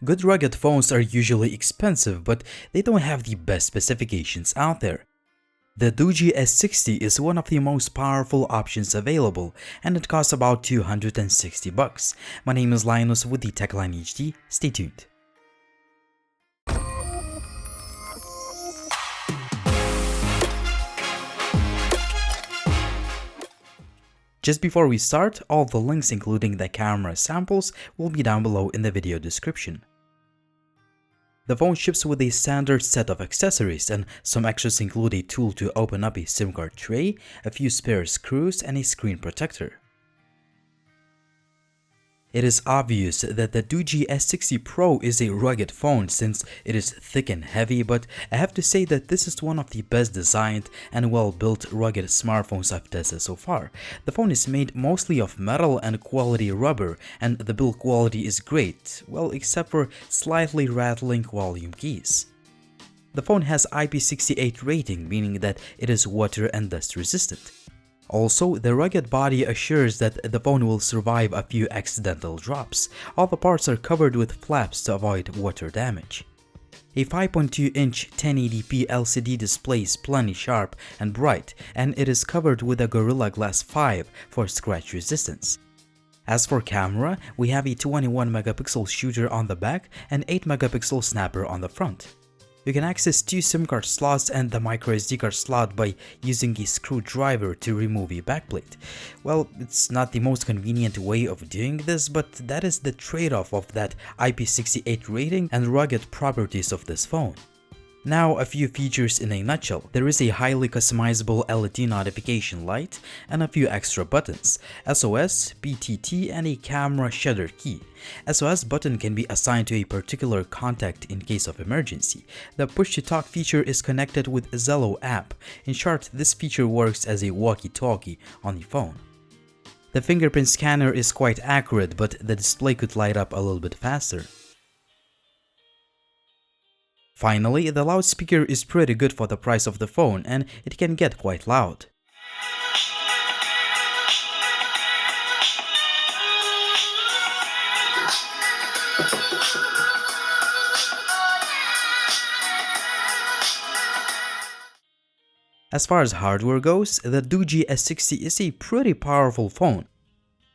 Good rugged phones are usually expensive, but they don't have the best specifications out there. The Doogee S60 is one of the most powerful options available, and it costs about $260. My name is Linus with the TechLine HD. Stay tuned. Just before we start, all the links including the camera samples will be down below in the video description. The phone ships with a standard set of accessories, and some extras include a tool to open up a SIM card tray, a few spare screws, and a screen protector. It is obvious that the Doogee S60 Pro is a rugged phone since it is thick and heavy, but I have to say that this is one of the best designed and well-built rugged smartphones I've tested so far. The phone is made mostly of metal and quality rubber, and the build quality is great, well, except for slightly rattling volume keys. The phone has IP68 rating, meaning that it is water and dust resistant. Also, the rugged body assures that the phone will survive a few accidental drops. All the parts are covered with flaps to avoid water damage. A 5.2-inch 1080p LCD display is plenty sharp and bright, and it is covered with a Gorilla Glass 5 for scratch resistance. As for camera, we have a 21-megapixel shooter on the back and 8-megapixel snapper on the front. You can access two SIM card slots and the microSD card slot by using a screwdriver to remove a backplate. Well, it's not the most convenient way of doing this, but that is the trade-off of that IP68 rating and rugged properties of this phone. Now, a few features in a nutshell. There is a highly customizable LED notification light and a few extra buttons: SOS, PTT, and a camera shutter key. SOS button can be assigned to a particular contact in case of emergency. The push-to-talk feature is connected with Zello app. In short, this feature works as a walkie-talkie on the phone. The fingerprint scanner is quite accurate, but the display could light up a little bit faster. Finally, the loudspeaker is pretty good for the price of the phone, and it can get quite loud. As far as hardware goes, the Doogee S60 is a pretty powerful phone.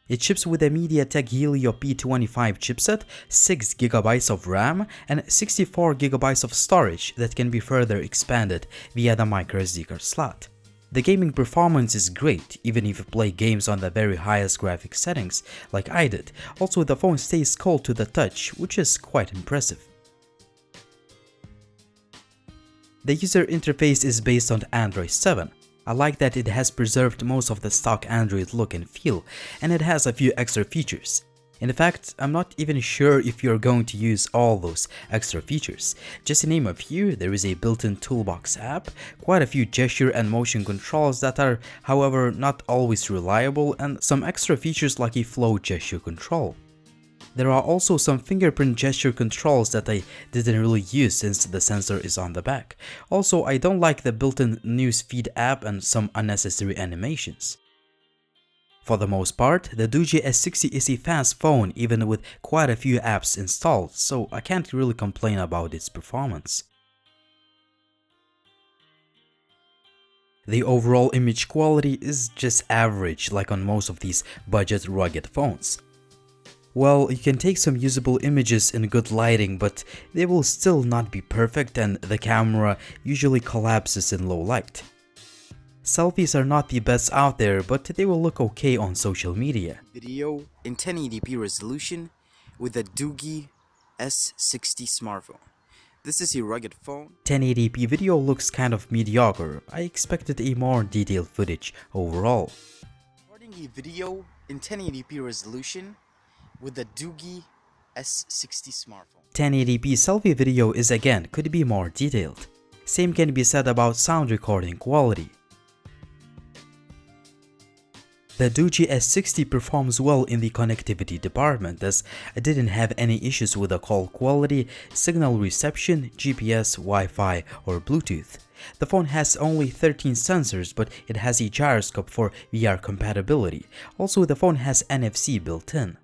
It ships with a MediaTek Helio P25 chipset, 6GB of RAM, and 64GB of storage that can be further expanded via the microSD card slot. The gaming performance is great, even if you play games on the very highest graphics settings, like I did. Also, the phone stays cold to the touch, which is quite impressive. The user interface is based on Android 7. I like that it has preserved most of the stock Android look and feel, and it has a few extra features. In fact, I'm not even sure if you're going to use all those extra features. Just to name a few, there is a built-in toolbox app, quite a few gesture and motion controls that are, however, not always reliable, and some extra features like a flow gesture control. There are also some fingerprint gesture controls that I didn't really use since the sensor is on the back. Also, I don't like the built-in newsfeed app and some unnecessary animations. For the most part, the Doogee S60 is a fast phone even with quite a few apps installed, so I can't really complain about its performance. The overall image quality is just average, like on most of these budget rugged phones. Well, you can take some usable images in good lighting, but they will still not be perfect and the camera usually collapses in low light. Selfies are not the best out there, but they will look okay on social media. Video in 1080p resolution with the Doogee S60 smartphone. This is a rugged phone. 1080p video looks kind of mediocre. I expected a more detailed footage overall. Recording a video in 1080p resolution with the Doogee S60 smartphone. 1080p selfie video is again could be more detailed. Same can be said about sound recording quality. The Doogee S60 performs well in the connectivity department, as I didn't have any issues with the call quality, signal reception, GPS, Wi-Fi, or Bluetooth. The phone has only 13 sensors, but it has a gyroscope for VR compatibility. Also, the phone has NFC built in.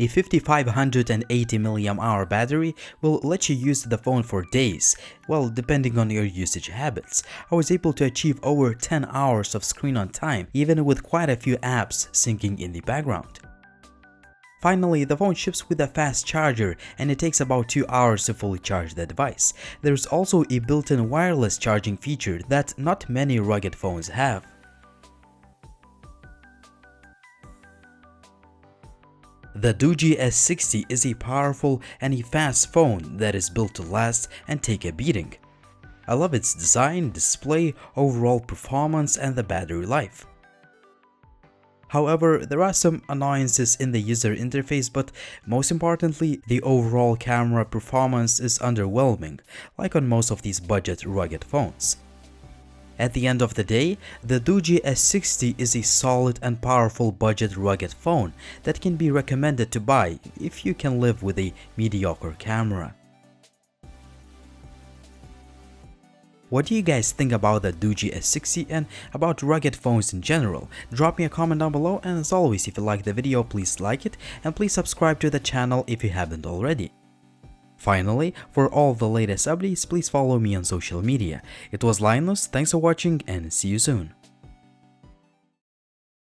A 5580 mAh battery will let you use the phone for days, well, depending on your usage habits. I was able to achieve over 10 hours of screen on time, even with quite a few apps syncing in the background. Finally, the phone ships with a fast charger and it takes about 2 hours to fully charge the device. There's also a built-in wireless charging feature that not many rugged phones have. The Doogee S60 is a powerful and a fast phone that is built to last and take a beating. I love its design, display, overall performance, and the battery life. However, there are some annoyances in the user interface, but most importantly, the overall camera performance is underwhelming, like on most of these budget rugged phones. At the end of the day, the Doogee S60 is a solid and powerful budget rugged phone that can be recommended to buy if you can live with a mediocre camera. What do you guys think about the Doogee S60 and about rugged phones in general? Drop me a comment down below, and as always, if you liked the video, please like it and please subscribe to the channel if you haven't already. Finally, for all the latest updates, please follow me on social media. It was Linus, thanks for watching and see you soon.